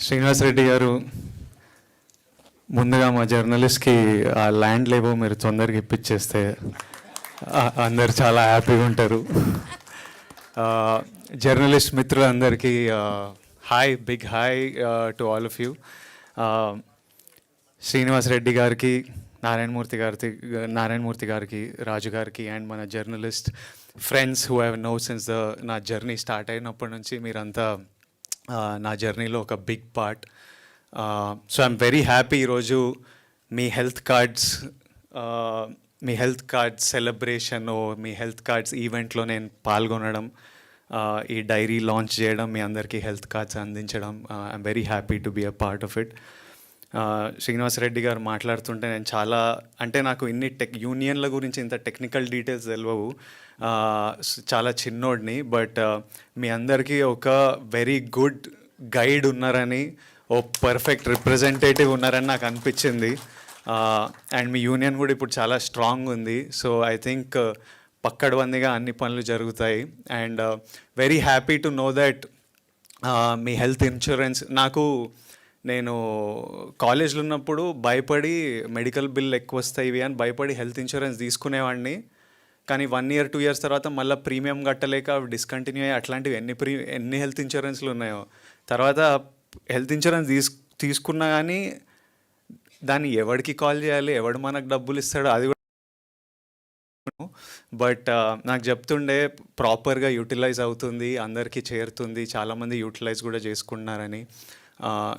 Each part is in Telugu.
శ్రీనివాస్ రెడ్డి గారు, ముందుగా మా జర్నలిస్ట్కి ఆ ల్యాండ్ లేబో మీరు తొందరగా ఇప్పించేస్తే అందరు చాలా హ్యాపీగా ఉంటారు. జర్నలిస్ట్ మిత్రులందరికీ hi, big hi to all of you. Srinivas Reddy గారికి, నారాయణమూర్తి గారికి, రాజు గారికి అండ్ మన journalist friends who have know since నా జర్నీ స్టార్ట్ అయినప్పటి నుంచి మీరంతా నా జర్నీలో ఒక big part. So I'm very happy ఈరోజు మీ హెల్త్ కార్డ్స్ సెలబ్రేషన్, మీ హెల్త్ కార్డ్స్ ఈవెంట్లో నేను పాల్గొనడం, ఈ డైరీ లాంచ్ చేయడం, మీ అందరికీ హెల్త్ కార్డ్స్ అందించడం, I'm very happy to be a part of it. Srinivas Reddy గారు మాట్లాడుతుంటే నేను నాకు ఇన్ని యూనియన్ల గురించి ఇంత టెక్నికల్ డీటెయిల్స్ తెలియవు, చాలా చిన్నోడిని. బట్ మీ అందరికీ ఒక వెరీ గుడ్ గైడ్ ఉన్నారని, ఓ పర్ఫెక్ట్ రిప్రజెంటేటివ్ ఉన్నారని నాకు అనిపించింది. అండ్ మీ యూనియన్ కూడా ఇప్పుడు చాలా స్ట్రాంగ్ ఉంది. సో ఐ థింక్ పక్కడబందిగా అన్ని పనులు జరుగుతాయి. And very happy to know that me health insurance, నేను కాలేజ్లో ఉన్నప్పుడు భయపడి మెడికల్ బిల్ ఎక్కువ వస్తాయి అని భయపడి హెల్త్ ఇన్సూరెన్స్ తీసుకునేవాడిని. కానీ 1 year 2 years తర్వాత మళ్ళీ ప్రీమియం కట్టలేక డిస్కంటిన్యూ అయ్యి అట్లాంటివి ఎన్ని హెల్త్ ఇన్సూరెన్స్లు ఉన్నాయో. తర్వాత హెల్త్ ఇన్సూరెన్స్ తీసుకున్నా కానీ దాన్ని ఎవరికి కాల్ చేయాలి, ఎవడు మనకు డబ్బులు ఇస్తాడో అది కూడా. బట్ నాకు చెప్తుండే ప్రాపర్గా యూటిలైజ్ అవుతుంది, అందరికీ చేరుతుంది, చాలామంది యూటిలైజ్ కూడా చేసుకుంటున్నారని.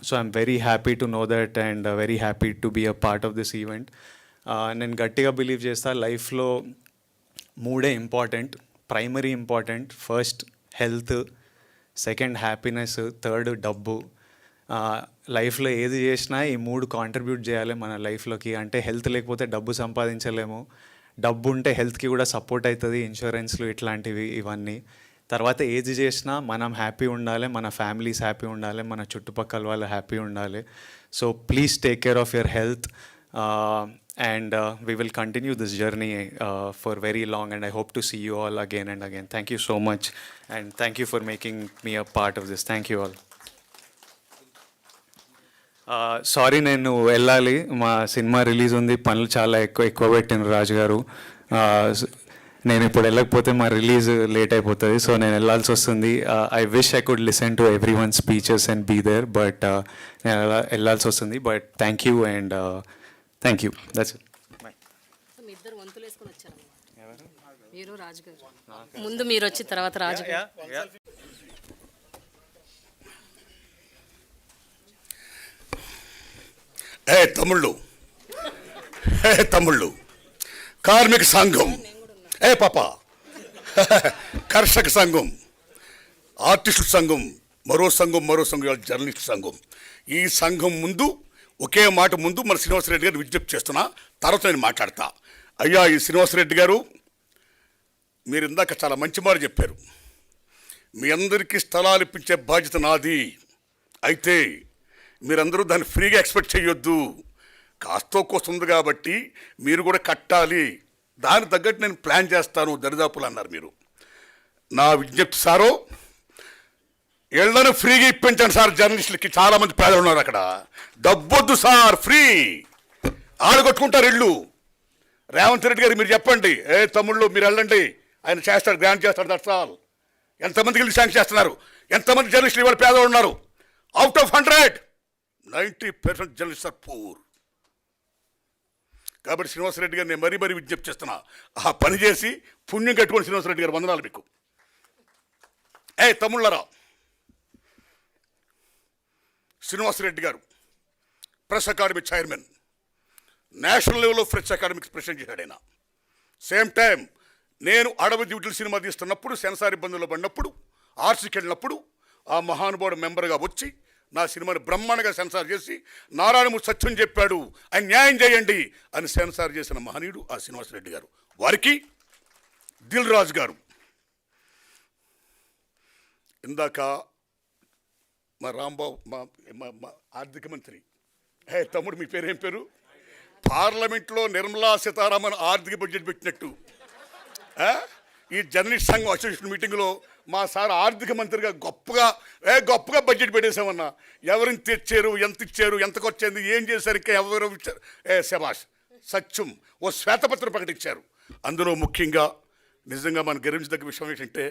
So I'm very happy to know that and very happy to be a part of this event. నేను గట్టిగా బిలీవ్ చేస్తాను, లైఫ్లో 3 important, primary important. First health, second happiness, third డబ్బు. లైఫ్లో ఏది చేసినా ఈ 3 కాంట్రిబ్యూట్ చేయాలి మన లైఫ్లోకి. అంటే హెల్త్ లేకపోతే డబ్బు సంపాదించలేము, డబ్బు ఉంటే హెల్త్కి కూడా సపోర్ట్ అవుతుంది, ఇన్సూరెన్స్లు ఇట్లాంటివి ఇవన్నీ. తర్వాత ఏది చేసినా మనం హ్యాపీ ఉండాలి, మన ఫ్యామిలీస్ హ్యాపీ ఉండాలి, మన చుట్టుపక్కల వాళ్ళు హ్యాపీ ఉండాలి. So please take care of your health and we will continue this journey for very long, and I hope to see you all again and again. Thank you so much, and thank you for making me a part of this. Thank you all. Sorry, నేను వెళ్ళాలి, మా సినిమా రిలీజ్ ఉంది, పనులు చాలా ఎక్కువ పెట్టిన రాజు గారు. నేను ఇప్పుడు వెళ్ళకపోతే మా రిలీజ్ లేట్ అయిపోతుంది, సో నేను వెళ్ళాల్సి వస్తుంది. I wish I could listen to every one speeches and be there, but నేను వెళ్ళాల్సి వస్తుంది. But thank you and thank you. That's it. మీరు రాజు గారు ముందు, మీరు వచ్చిన తర్వాత రాజు గారు. తమ్ముళ్ళు, కార్మిక సంఘం, కర్షక సంఘం, ఆర్టిస్టుల సంఘం, మరో సంఘం జర్నలిస్ట్ సంఘం. ఈ సంఘం ముందు ఒకే మాట ముందు మన శ్రీనివాసరెడ్డి గారు విజ్ఞప్తి చేస్తున్నా, తర్వాత నేను మాట్లాడతా. అయ్యా, ఈ శ్రీనివాసరెడ్డి గారు, మీరు ఇందాక చాలా మంచి మాట చెప్పారు. మీ అందరికీ స్థలాలు ఇప్పించే బాధ్యత నాది. అయితే మీరందరూ దాన్ని ఫ్రీగా ఎక్స్పెక్ట్ చేయొద్దు, కాస్తో కోస్తుంది కాబట్టి మీరు కూడా కట్టాలి, దానికి తగ్గట్టు నేను ప్లాన్ చేస్తాను దరిదాపులు అన్నారు మీరు. నా విజ్ఞప్తి సారో, ఇళ్లను ఫ్రీగా ఇప్పించండి సార్. జర్నలిస్టులకి చాలామంది పేదలు ఉన్నారు అక్కడ. డబ్బొద్దు సార్, ఫ్రీ. ఆడగొట్టుకుంటారు ఇళ్ళు. రేవంత్ రెడ్డి గారు మీరు చెప్పండి, తమ్ముళ్ళు మీరు వెళ్ళండి, ఆయన చేస్తాడు, గ్రాంట్ చేస్తాడు, దట్స్ ఆల్. ఎంతమందికి ఇల్లు శాంక్షన్ చేస్తున్నారు? ఎంతమంది జర్నలిస్టులు ఇవాళ పేదలు ఉన్నారు? Out of 100 90% journalist are poor. కాబట్టి శ్రీనివాసరెడ్డి గారు నేను మరీ విజ్ఞప్తి చేస్తున్నా, ఆ పని చేసి పుణ్యం కట్టుకొని శ్రీనివాసరెడ్డి గారు వందనాలు మీకు. తమ్ముళ్ళరా, శ్రీనివాసరెడ్డి గారు ప్రెస్ అకాడమీ చైర్మన్, నేషనల్ లెవెల్లో ప్రెస్ అకాడమీకి ప్రెసిడెంట్ చేశాడు ఆయన. సేమ్ టైం నేను అడవి డ్యూటీలు సినిమా తీస్తున్నప్పుడు, సెన్సార్ ఇబ్బందుల్లో పడినప్పుడు, ఆర్సీకి వెళ్ళినప్పుడు ఆ మహానుభావుడు మెంబర్గా వచ్చి నా సినిమాని బ్రహ్మాండంగా సెన్సార్ చేసి, నారాయణమూర్తి సత్యం చెప్పాడు, ఆయన న్యాయం చేయండి అని సెన్సార్ చేసిన మహనీయుడు ఆ శ్రీనివాసరెడ్డి గారు. వారికి దిల్ రాజు గారు, ఇందాక మా రాంబాబు, మా ఆర్థిక మంత్రి, తమ్ముడు మీ పేరు ఏం పేరు? పార్లమెంట్లో నిర్మలా సీతారామన్ ఆర్థిక బడ్జెట్ పెట్టినట్టు ఈ జర్నలిస్ట్ సంఘం అసోసియేషన్ మీటింగ్లో మా సార్ ఆర్థిక మంత్రిగా గొప్పగా బడ్జెట్ పెట్టేశామన్నా. ఎవరిని తెచ్చారు, ఎంత ఇచ్చారు, ఎంతకు వచ్చింది, ఏం చేశారు, ఇంకా ఎవరు ఇచ్చారు, శబాష్ సత్యం ఓ శ్వేతపత్రం ప్రకటించారు. అందులో ముఖ్యంగా నిజంగా మనం గర్వించదగ్గ విషయం ఏంటంటే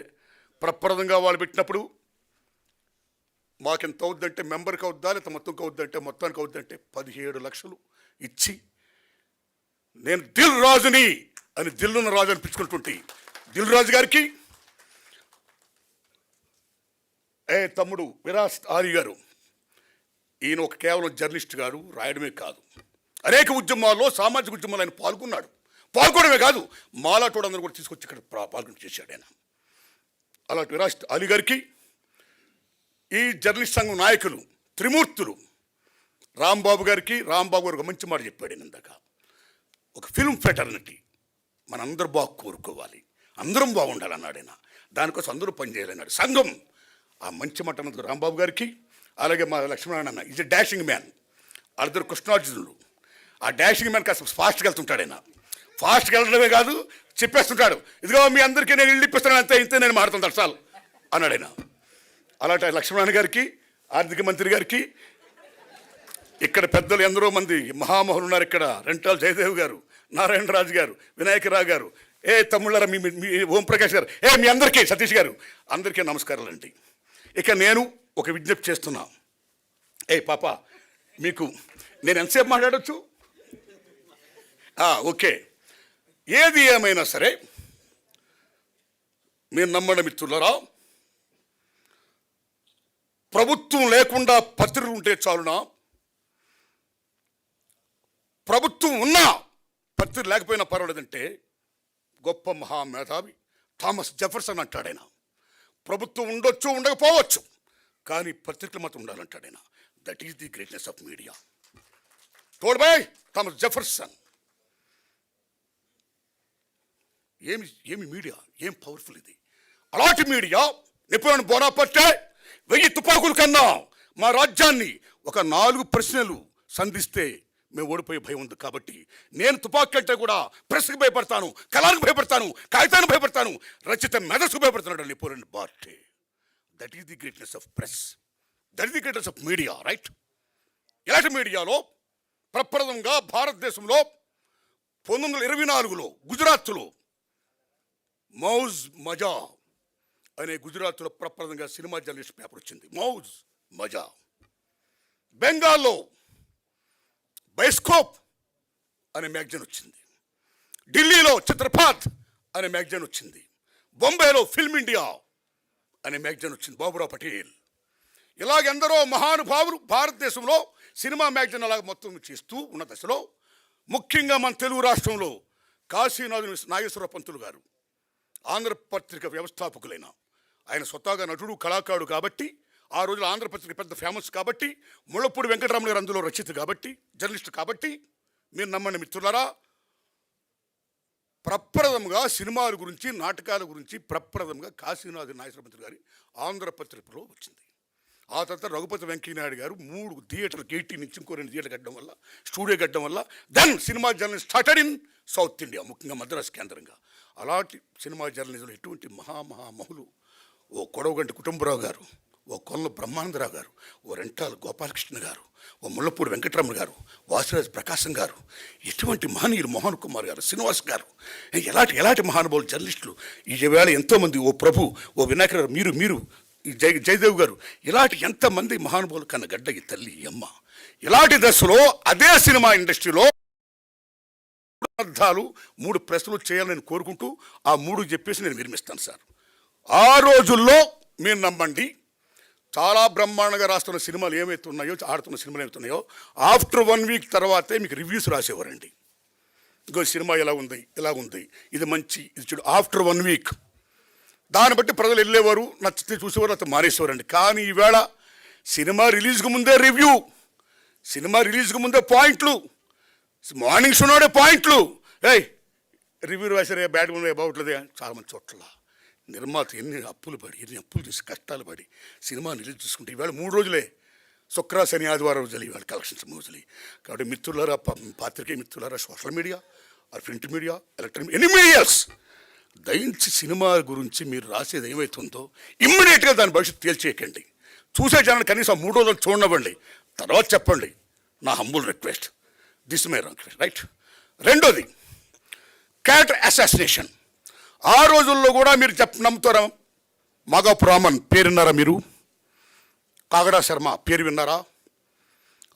ప్రప్రదంగా వాళ్ళు పెట్టినప్పుడు మాకెంత అవుద్దంటే మెంబర్కి అవుద్దా లేకపోతే మొత్తంకి అవుద్దంటే మొత్తానికి అవుద్దంటే 17 లక్షలు ఇచ్చి నేను దిల్ రాజుని అని దిల్లున్న రాజు అనిపించుకుంటుంటే దిల్ రాజు గారికి తమ్ముడు విరాస్ ఆలీ గారు, ఈయన ఒక కేవలం జర్నలిస్ట్ గారు, రాయడమే కాదు అనేక ఉద్యమాల్లో సామాజిక ఉద్యమాలు ఆయన పాల్గొనడమే కాదు మాలాటోడు అందరూ కూడా తీసుకొచ్చి ఇక్కడ పాల్గొని చేశాడు ఆయన. అలాంటి విరాస్ ఆలీ గారికి ఈ జర్నలిస్ట్ సంఘం నాయకులు త్రిమూర్తులు రాంబాబు గారు ఒక మంచి మాట చెప్పాడు ఇందాక. ఒక ఫిల్మ్ ఫ్రెటర్నిటీ మనందరూ బాగా కోరుకోవాలి, అందరం బాగుండాలి అన్నాడు ఆయన. దానికోసం అందరూ పనిచేయాలన్నాడు సంఘం. ఆ మంచి మాట అన్నది రాంబాబు గారికి. అలాగే మా లక్ష్మణారాయణ అన్న ఈజ్ ఎ డాషింగ్ మ్యాన్. వాళ్ళిద్దరు కృష్ణార్జునులు. ఆ డాషింగ్ మ్యాన్ కాస్త ఫాస్ట్గా వెళ్తుంటాడు ఆయన. ఫాస్ట్గా వెళ్ళడమే కాదు చెప్పేస్తుంటాడు, ఇదిగో మీ అందరికీ నేను ఇల్లు ఇప్పిస్తాను, అంతే ఇంతే నేను మారుతాను దర్శాలు అన్నాడు ఆయన. అలాంటి లక్ష్మణారాయణ గారికి, ఆర్థిక మంత్రి గారికి, ఇక్కడ పెద్దలు ఎందరో మంది మహామహులు ఉన్నారు. ఇక్కడ రెంటాల జయదేవ్ గారు, నారాయణరాజు గారు, వినాయకరావు గారు, తమ్ముళ్ళారా మీ ఓంప్రకాష్ గారు, మీ అందరికీ, సతీష్ గారు, అందరికీ నమస్కారాలండి. ఇక నేను ఒక విజ్ఞప్తి చేస్తున్నా. పాప మీకు నేను ఎంతసేపు మాట్లాడచ్చు? ఓకే. ఏది ఏమైనా సరే మీరు నమ్మండి మిత్రులరా, ప్రభుత్వం లేకుండా పత్రికలు ఉంటే చాలునా? ప్రభుత్వం ఉన్నా పత్రిక లేకపోయినా పర్వాలేదంటే గొప్ప మహామేధావి థామస్ జెఫర్సన్ అంటాడైనా. ప్రభుత్వం ఉండొచ్చు, ఉండకపోవచ్చు, కానీ పత్రికలు మాత్రం ఉండాలంటాడైనా. That is the greatness of media. Told by Thomas Jefferson. ఏమి మీడియా, ఏం పవర్ఫుల్ ఇది. అలాంటి మీడియా నెపోలియన్ బోనాపార్టే 1000 తుపాకుల కన్నా మా రాజ్యాన్ని ఒక 4 ప్రశ్నలు సంధిస్తే మేము ఓడిపోయే భయం ఉంది. కాబట్టి నేను తుపాకీ అంటే కూడా ప్రెస్కి భయపడతాను, కళానికి భయపడతాను, కాగితానికి భయపడతాను, రచిత మెదస్కు భయపడుతున్నాడు Napoleon బోనాపార్టే. That is the greatness of press, that is the greatness of media, right? ఇలాంటి మీడియాలో ప్రప్రథమంగా భారతదేశంలో 1924లో గుజరాత్లో మౌజ్ మజా అనే గుజరాత్లో ప్రప్రథమంగా సినిమా జర్నలిస్ట్ పేపర్ వచ్చింది. మౌజ్ మజా. బెంగాల్లో బైస్కోప్ అనే మ్యాగజైన్ వచ్చింది. ఢిల్లీలో చిత్రపాత్ అనే మ్యాగజైన్ వచ్చింది. బొంబాయిలో ఫిల్మ్ ఇండియా అనే మ్యాగజైన్ వచ్చింది, బాబురావు పటేల్. ఇలాగెందరో మహానుభావులు భారతదేశంలో సినిమా మ్యాగజైన్ అలాగ మొత్తం చేస్తూ ఉన్న దశలో ముఖ్యంగా మన తెలుగు రాష్ట్రంలో కాశీనాథు నాగేశ్వరరావు పంతులు గారు ఆంధ్రపత్రిక వ్యవస్థాపకులైన ఆయన స్వతహాగా నటుడు, కళాకారుడు కాబట్టి ఆ రోజుల్లో ఆంధ్రపత్రిక పెద్ద ఫేమస్ కాబట్టి, ముళ్ళపూడి వెంకటరమణ గారు అందులో రచయిత కాబట్టి, జర్నలిస్ట్ కాబట్టి, మీరు నమ్మండి మిత్రులారా, ప్రప్రథంగా సినిమాల గురించి, నాటకాల గురించి ప్రప్రథంగా కాశీనాథ్ నాగేశ్వర పంతులు గారి ఆంధ్రపత్రికలో వచ్చింది. ఆ తర్వాత రఘుపతి వెంకయ్యనాయుడు గారు 3 థియేటర్లు, 18 నుంచి ఇంకో 2 థియేటర్లు కట్టడం వల్ల, స్టూడియో కట్టడం వల్ల then cinema journalism started in south India, ముఖ్యంగా మద్రాసు కేంద్రంగా. అలాంటి సినిమా జర్నలిజంలో ఎటువంటి మహామహులు ఓ కొడవగంటి కుటుంబరావు గారు, ఓ కొల్ల బ్రహ్మానందరావు గారు, ఓ రెంటాల గోపాలకృష్ణ గారు, ఓ ముళ్ళపూడి వెంకటరమణ గారు, వాసిరాజు ప్రకాశం గారు, ఇటువంటి మహనీయులు, మోహన్ కుమార్ గారు, శ్రీనివాస్ గారు, ఎలాంటి మహానుభావులు జర్నలిస్టులు ఈవేళ ఎంతోమంది, ఓ ప్రభు, ఓ వినాయక, మీరు ఈ జయదేవ్ గారు, ఇలాంటి ఎంతమంది మహానుభావులు కన్న గడ్డ ఈ తల్లి ఈ అమ్మ. ఇలాంటి దశలో అదే సినిమా ఇండస్ట్రీలో అర్థాలు 3 ప్రశ్నలు చేయాలని కోరుకుంటూ ఆ 3 చెప్పేసి నేను విరమిస్తాను సార్. ఆ రోజుల్లో మీరు నమ్మండి, చాలా బ్రహ్మాండంగా రాస్తున్న సినిమాలు ఏమైతే ఉన్నాయో, ఆడుతున్న సినిమాలు ఏమైతే ఉన్నాయో, ఆఫ్టర్ 1 వీక్ తర్వాతే మీకు రివ్యూస్ రాసేవారండి. ఇంకో సినిమా ఇలా ఉంది, ఇది మంచి, ఇది చూడు. ఆఫ్టర్ 1 వీక్ దాన్ని బట్టి ప్రజలు వెళ్ళేవారు, నచ్చితే చూసేవారు, అతను మానేసేవారండి. కానీ ఈవేళ సినిమా రిలీజ్కి ముందే రివ్యూ, సినిమా రిలీజ్కి ముందే పాయింట్లు, మార్నింగ్ షోనే పాయింట్లు, రివ్యూ రాసారే, బ్యాడ్గా ఉన్నాయి, బాగుంటుంది. చాలామంది చోట్ల నిర్మాత ఎన్ని అప్పులు చేసి కష్టాలు పడి సినిమా రిలీజ్ చూసుకుంటే ఈవేళ 3 రోజులే, శుక్ర శని ఆదివారం రోజులు ఈవేళ కలెక్షన్స్ మోజులు. కాబట్టి మిత్రులారా, పాత్రికేయ మిత్రులారా, social media, print media, electronic, any medias, దయించి సినిమా గురించి మీరు రాసేది ఏమవుతుందో ఇమ్మీడియట్గా దాని భవిష్యత్తు తేల్చేయకండి. చూసే జనాన్ని కనీసం 3 రోజులు చూడనివ్వండి, తర్వాత చెప్పండి. నా humble request, this my request, right. రెండోది, క్యారెక్టర్ అసాసినేషన్. ఆ రోజుల్లో కూడా మీరు నమ్ముతారా? మాగాపు రామన్ పేరు విన్నారా మీరు? కాగడా శర్మ పేరు విన్నారా?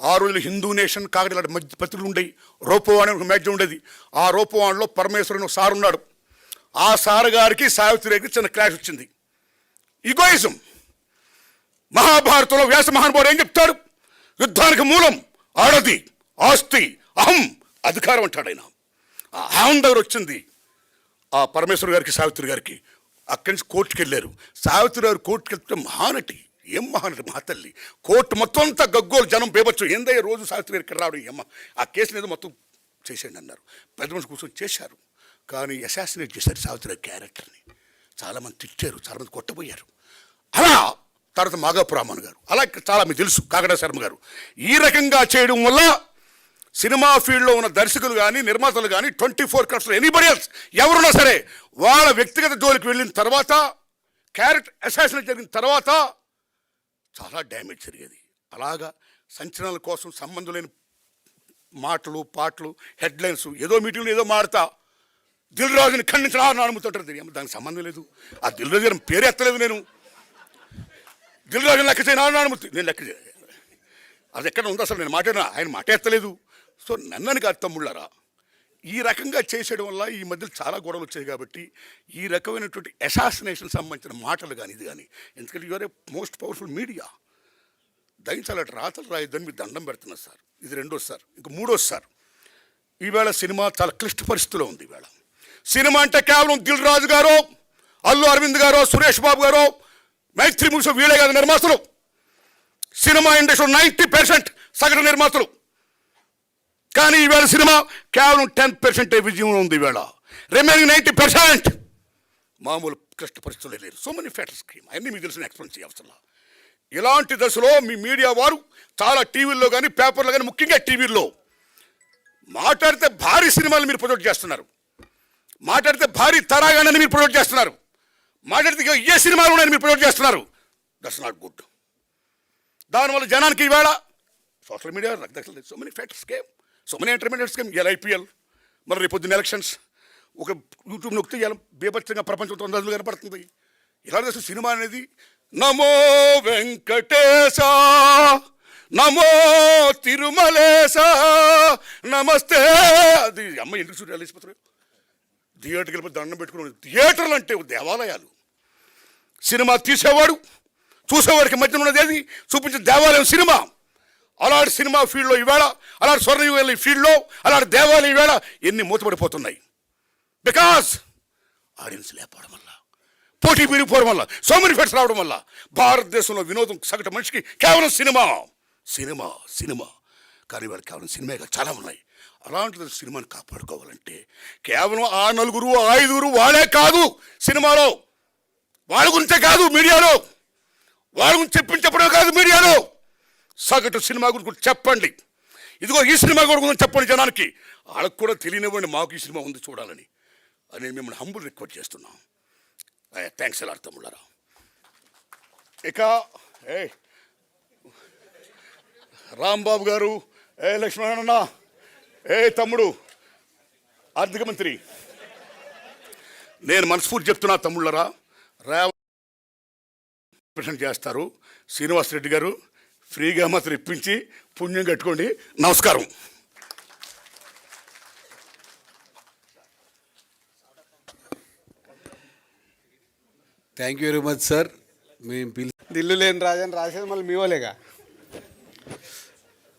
ఆ రోజులు హిందూ నేషన్ కాగడ మధ్య పత్రికలు ఉండేవి. రూపవాణి ఒక మ్యాగజైన్ ఉండేది. ఆ రూపవాణిలో పరమేశ్వరుని సార్ ఉన్నాడు. ఆ సార్ గారికి సావిత్రి గారికి చిన్న క్లాష్ వచ్చింది. ఈగోయిజం. మహాభారతంలో వ్యాస మహానుభావుడు ఏం చెప్తాడు? యుద్ధానికి మూలం ఆడది, ఆస్తి, అహం, అధికారం అంటాడు ఆయన. ఆ అహం దగ్గర వచ్చింది ఆ పరమేశ్వర గారికి సావిత్రి గారికి. అక్కడి నుంచి కోర్టుకు వెళ్ళారు. సావిత్రి గారు కోర్టుకు వెళ్తే మహానటి, ఏం మహానటి, మహాతల్లి. కోర్టు మొత్తం అంతా గగ్గోలు, జనం బేబచ్చు. ఏందయ్య రోజు సావిత్రి గారికి ఇక్కడ రావడం, అమ్మ ఆ కేసుని ఏదో మొత్తం చేసేయండి అన్నారు. పెద్ద మనిషి కూర్చొని చేశారు. కానీ అసాసినేట్ చేశారు సావిత్రి గారి క్యారెక్టర్ని. చాలామంది తిట్టారు, చాలామంది కొట్టబోయారు. అలా తర్వాత మాగాపు రామన్ గారు, అలా చాలా మీకు తెలుసు కాగడా శర్మ గారు. ఈ రకంగా చేయడం వల్ల సినిమా ఫీల్డ్లో ఉన్న దర్శకులు కానీ నిర్మాతలు కానీ 24 క్రాఫ్ట్స్లో ఎనీబడి ఎల్స్ ఎవరున్నా సరే వాళ్ళ వ్యక్తిగత జోలికి వెళ్ళిన తర్వాత, క్యారెక్టర్ అసాసినేట్ జరిగిన తర్వాత చాలా డ్యామేజ్ జరిగేది. అలాగా సంచలనాల కోసం సంబంధం లేని మాటలు, పాటలు, హెడ్లైన్స్, ఏదో మీటింగ్లో ఏదో మాడతా దిల్ రాజుని ఖండించడం అనుమతుంటారు. దానికి సంబంధం లేదు. ఆ దిల్ రాజు గారి పేరు ఎత్తలేదు నేను. దిల్ రాజుని లెక్క చేయను అనుమతి, నేను లెక్క చేయ, అది ఎక్కడ ఉంది అసలు? నేను మాట్లాడినా, ఆయన మాట ఎత్తలేదు. సో నన్నని కాదు తమ్ముళ్ళారా, ఈ రకంగా చేసేయడం వల్ల ఈ మధ్యలో చాలా గొడవలు వచ్చాయి. కాబట్టి ఈ రకమైనటువంటి అసాసినేషన్ సంబంధించిన మాటలు కానీ ఇది కానీ, ఎందుకంటే you're a most powerful media, దయించాలి రాతలు రాయొద్దని మీరు దండం పెడుతున్నారు సార్. ఇది రెండోది సార్. ఇంక మూడోది సార్, ఈవేళ సినిమా చాలా క్లిష్ట పరిస్థితిలో ఉంది. ఈవేళ సినిమా అంటే కేవలం దిల్ రాజు గారో, అల్లు అరవింద్ గారో, సురేష్ బాబు గారో, మైత్రి మూసో వీళ్ళే కాదు నిర్మాతలు. సినిమా ఇండస్ట్రీలో 90% సగటు నిర్మాతలు. కానీ ఈవేళ సినిమా కేవలం 10% విజయం ఉంది. ఈవేళ రిమైనింగ్ 90% మామూలు క్లిష్ట పరిస్థితులు లేరు. సో మెనీ ఫ్యాక్టర్స్ స్క్రీమ్ అన్నీ మీకు తెలిసిన ఎక్స్ప్లెయిన్ చేయవసరం. ఇలాంటి దశలో మీ మీడియా వారు చాలా టీవీల్లో కానీ పేపర్లో కానీ, ముఖ్యంగా టీవీల్లో మాట్లాడితే భారీ సినిమాలు మీరు ప్రొజెక్ట్ చేస్తున్నారు, మాట్లాడితే భారీ తరాగానని మీరు ప్రొజెక్ట్ చేస్తున్నారు, మాట్లాడితే ఏ సినిమాలు ఉన్నాయని మీరు ప్రొజెక్ట్ చేస్తున్నారు. That's not good. దానివల్ల జనానికి ఈవేళ సోషల్ మీడియా రకరకాల so many factors scheme, so many entertainment scheme. ఇలా ఐపీఎల్, మరి రేపు పొద్దున్న ఎలక్షన్స్, ఒక యూట్యూబ్ నొక్కితే ఇలా బీభత్సంగా ప్రపంచం 9 కనపడుతుంది. ఇలాంటి దశ సినిమా అనేది నమో వెంకటేశ, నమో తిరుమలేశ, నమస్తే. అది అమ్మ ఎందుకు చూడాలి వెళ్ళిపోతారు? థియేటర్కి వెళ్ళిపోతే దండం పెట్టుకుని, థియేటర్లు అంటే దేవాలయాలు. సినిమా తీసేవాడు చూసేవాడికి మధ్యన ఉన్నది ఏది? చూపించే దేవాలయం సినిమా. అలాంటి సినిమా ఫీల్డ్లో ఈవేళ, అలాంటి స్వర్ణయుగ ఫీల్డ్లో, అలాంటి దేవాలయం ఈవేళ ఎన్ని మూతపడిపోతున్నాయి. బికాస్ ఆడియన్స్ లేకపోవడం వల్ల, పోటీ పెరిగిపోవడం వల్ల, సో మెనీ ఫ్యాక్టర్స్ రావడం వల్ల భారతదేశంలో వినోదం సగటు మనిషికి కేవలం సినిమా సినిమా సినిమా. కానీ వాడు కేవలం సినిమాగా చాలా ఉన్నాయి. అలాంటి సినిమాని కాపాడుకోవాలంటే కేవలం ఆ 4 5 వాళ్ళే కాదు సినిమాలో, వాళ్ళ గురించే కాదు మీడియాలో, వాళ్ళ గురించి చెప్పడమే కాదు మీడియాలో, సగటు సినిమా గురించి చెప్పండి. ఇదిగో ఈ సినిమా గురించి చెప్పండి జనానికి. వాళ్ళకు కూడా తెలియనివ్వండి మాకు ఈ సినిమా ఉంది చూడాలని. అని మిమ్మల్ని హంబుల్ రిక్వెస్ట్ చేస్తున్నాం. థ్యాంక్స్ ఎలా తమ్ముళ్ళారా. ఇక రాంబాబు గారు, లక్ష్మణ, తమ్ముడు ఆర్థిక మంత్రి, నేను మనస్ఫూర్తి చెప్తున్నా తమ్ముళ్ళరా, రేవంత్ చేస్తారు. శ్రీనివాసరెడ్డి గారు ఫ్రీగా మాత్రం ఇప్పించి పుణ్యం కట్టుకోండి. నమస్కారం. Thank you very much sir. మేము దిల్లు లేని రాజని రాసేది మళ్ళీ మీ వాళ్ళేగా.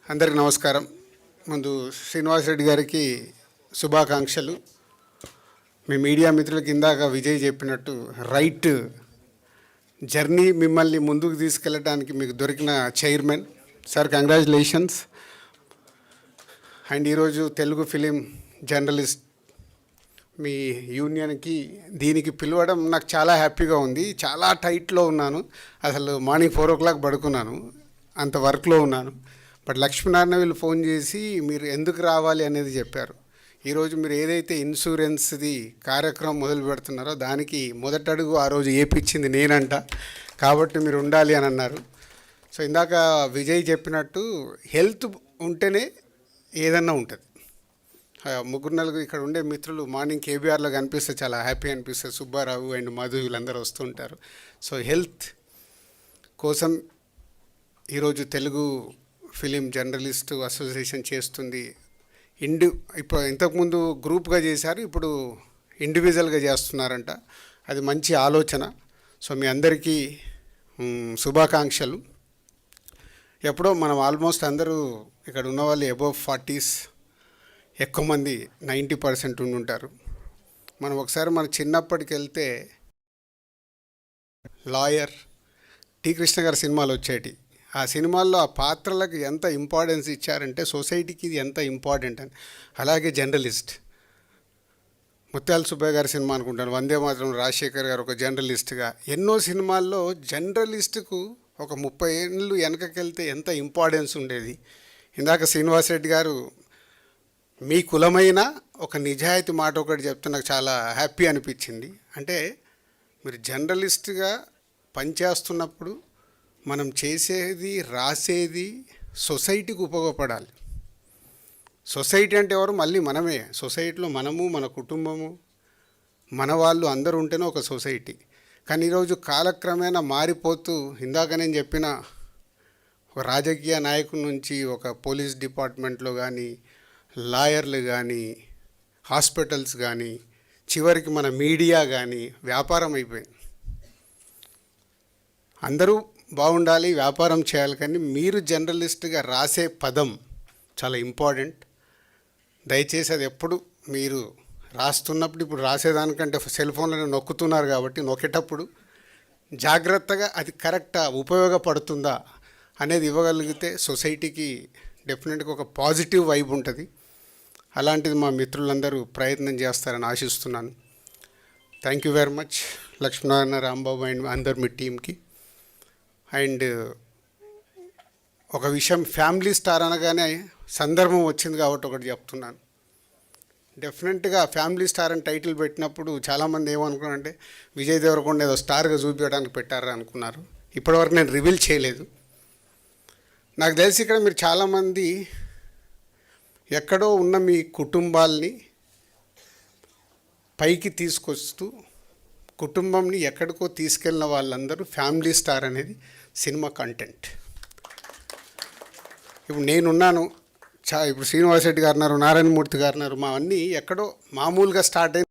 అందరికి నమస్కారం. ముందు శ్రీనివాసరెడ్డి గారికి శుభాకాంక్షలు. మీ మీడియా మిత్రులకి ఇందాక విజయ్ చెప్పినట్టు రైట్ జర్నీ, మిమ్మల్ని ముందుకు తీసుకెళ్ళడానికి మీకు దొరికిన చైర్మన్ సార్, కంగ్రాచులేషన్స్. అండ్ ఈరోజు తెలుగు ఫిలిం జర్నలిస్ట్ మీ యూనియన్కి దీనికి పిలవడం నాకు చాలా హ్యాపీగా ఉంది. చాలా టైట్లో ఉన్నాను, అసలు మార్నింగ్ 4 o'clock పడుకున్నాను, అంత వర్క్లో ఉన్నాను. బట్ లక్ష్మీనారాయణ వీళ్ళు ఫోన్ చేసి మీరు ఎందుకు రావాలి అనేది చెప్పారు. ఈరోజు మీరు ఏదైతే ఇన్సూరెన్స్ది కార్యక్రమం మొదలు పెడుతున్నారో దానికి మొదటడుగు ఆ రోజు ఏపిచ్చింది నేనంట, కాబట్టి మీరు ఉండాలి అని అన్నారు. సో ఇందాక విజయ్ చెప్పినట్టు హెల్త్ ఉంటేనే ఏదన్నా ఉంటుంది. ముగ్గురు నలుగురు ఇక్కడ ఉండే మిత్రులు మార్నింగ్ కేబీఆర్లో కనిపిస్తే చాలా హ్యాపీ అనిపిస్తుంది. సుబ్బారావు అండ్ మధు వీళ్ళందరూ వస్తుంటారు. సో హెల్త్ కోసం ఈరోజు తెలుగు ఫిలిం జర్నలిస్ట్ అసోసియేషన్ చేస్తుంది. ఇప్పుడు ఇంతకుముందు గ్రూప్గా చేశారు, ఇప్పుడు ఇండివిజువల్గా చేస్తున్నారంట. అది మంచి ఆలోచన. సో మీ అందరికీ శుభాకాంక్షలు. ఎప్పుడో మనం ఆల్మోస్ట్ అందరూ ఇక్కడ ఉన్న వాళ్ళు అబోవ్ 40s, ఎక్కువ మంది 90% ఉండుంటారు. మనం ఒకసారి మన చిన్నప్పటికి వెళ్తే లాయర్, టి కృష్ణ గారి సినిమాలు వచ్చేటి. ఆ సినిమాల్లో ఆ పాత్రలకు ఎంత ఇంపార్టెన్స్ ఇచ్చారంటే సొసైటీకి ఇది ఎంత ఇంపార్టెంట్ అని. అలాగే జర్నలిస్ట్, ముత్యాల సుబ్బయ్య గారి సినిమా అనుకుంటాను, వందే మాత్రం రాజశేఖర్ గారు ఒక జర్నలిస్ట్గా. ఎన్నో సినిమాల్లో జర్నలిస్టుకు ఒక 30 ఏళ్ళు వెనకకెళ్తే ఎంత ఇంపార్టెన్స్ ఉండేది. ఇందాక శ్రీనివాసరెడ్డి గారు మీ కులమైన ఒక నిజాయితీ మాట ఒకటి చెప్తే నాకు చాలా హ్యాపీ అనిపించింది. అంటే మీరు జర్నలిస్ట్గా పనిచేస్తున్నప్పుడు మనం చేసేది, రాసేది సొసైటీకి ఉపయోగపడాలి. సొసైటీ అంటే ఎవరు? మళ్ళీ మనమే. సొసైటీలో మనము, మన కుటుంబము, మన వాళ్ళు అందరూ ఉంటేనే ఒక సొసైటీ. కానీ ఈరోజు కాలక్రమేణా మారిపోతూ, ఇందాక నేను చెప్పిన ఒక రాజకీయ నాయకుల నుంచి ఒక పోలీస్ డిపార్ట్మెంట్లో కానీ, లాయర్లు కానీ, హాస్పిటల్స్ కానీ, చివరికి మన మీడియా కానీ వ్యాపారం అయిపోయింది. అందరూ బాగుండాలి, వ్యాపారం చేయాలి, కానీ మీరు జర్నలిస్ట్గా రాసే పదం చాలా ఇంపార్టెంట్. దయచేసి అది ఎప్పుడు మీరు రాస్తున్నప్పుడు, ఇప్పుడు రాసేదానికంటే సెల్ ఫోన్లో నొక్కుతున్నారు కాబట్టి నొక్కేటప్పుడు జాగ్రత్తగా అది కరెక్టా, ఉపయోగపడుతుందా అనేది ఇవ్వగలిగితే సొసైటీకి డెఫినెట్గా ఒక పాజిటివ్ వైబ్ ఉంటుంది. అలాంటిది మా మిత్రులందరూ ప్రయత్నం చేస్తారని ఆశిస్తున్నాను. Thank you very much Lakshminarayana, Rambabu and అందరు మీ టీంకి. అండ్ ఒక విషయం, ఫ్యామిలీ స్టార్ అనగానే సందర్భం వచ్చింది కాబట్టి ఒకటి చెప్తున్నాను. డెఫినెట్గా ఫ్యామిలీ స్టార్ అని టైటిల్ పెట్టినప్పుడు చాలామంది ఏమనుకున్నారంటే విజయ్ దేవరకొండ ఏదో స్టార్గా చూపించడానికి పెట్టారా అనుకున్నారు. ఇప్పటివరకు నేను రివీల్ చేయలేదు. నాకు తెలిసి ఇక్కడ మీరు చాలామంది ఎక్కడో ఉన్న మీ కుటుంబాల్ని పైకి తీసుకొస్తూ కుటుంబంని ఎక్కడికో తీసుకెళ్ళిన వాళ్ళందరూ ఫ్యామిలీ స్టార్ అనేది సినిమా కంటెంట్. ఇప్పుడు నేనున్నాను, ఇప్పుడు శ్రీనివాసరెడ్డి గారు ఉన్నారు, నారాయణమూర్తి గారు ఉన్నారు, మా అన్నీ ఎక్కడో మామూలుగా స్టార్ట్ అయింది.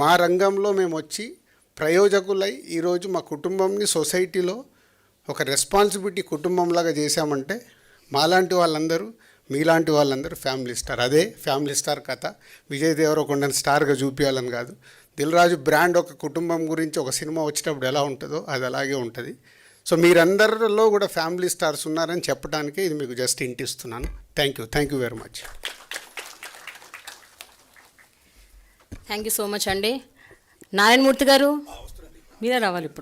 మా రంగంలో మేము వచ్చి ప్రయోజకులై ఈరోజు మా కుటుంబంని సొసైటీలో ఒక రెస్పాన్సిబిలిటీ కుటుంబంలాగా చేశామంటే మాలాంటి వాళ్ళందరూ, మీలాంటి వాళ్ళందరూ ఫ్యామిలీ స్టార్. అదే ఫ్యామిలీ స్టార్ కథ. విజయ్ దేవరకొండని స్టార్గా చూపించాలని కాదు. దిల్ రాజు బ్రాండ్ ఒక కుటుంబం గురించి ఒక సినిమా వచ్చేటప్పుడు ఎలా ఉంటుందో అది అలాగే ఉంటుంది. సో మీరందరిలో కూడా ఫ్యామిలీ స్టార్స్ ఉన్నారని చెప్పడానికే ఇది మీకు జస్ట్ ఇంటిస్తున్నాను. Thank you very much. Thank you so much అండి. నారాయణమూర్తి గారు మీరే రావాలి ఇప్పుడు.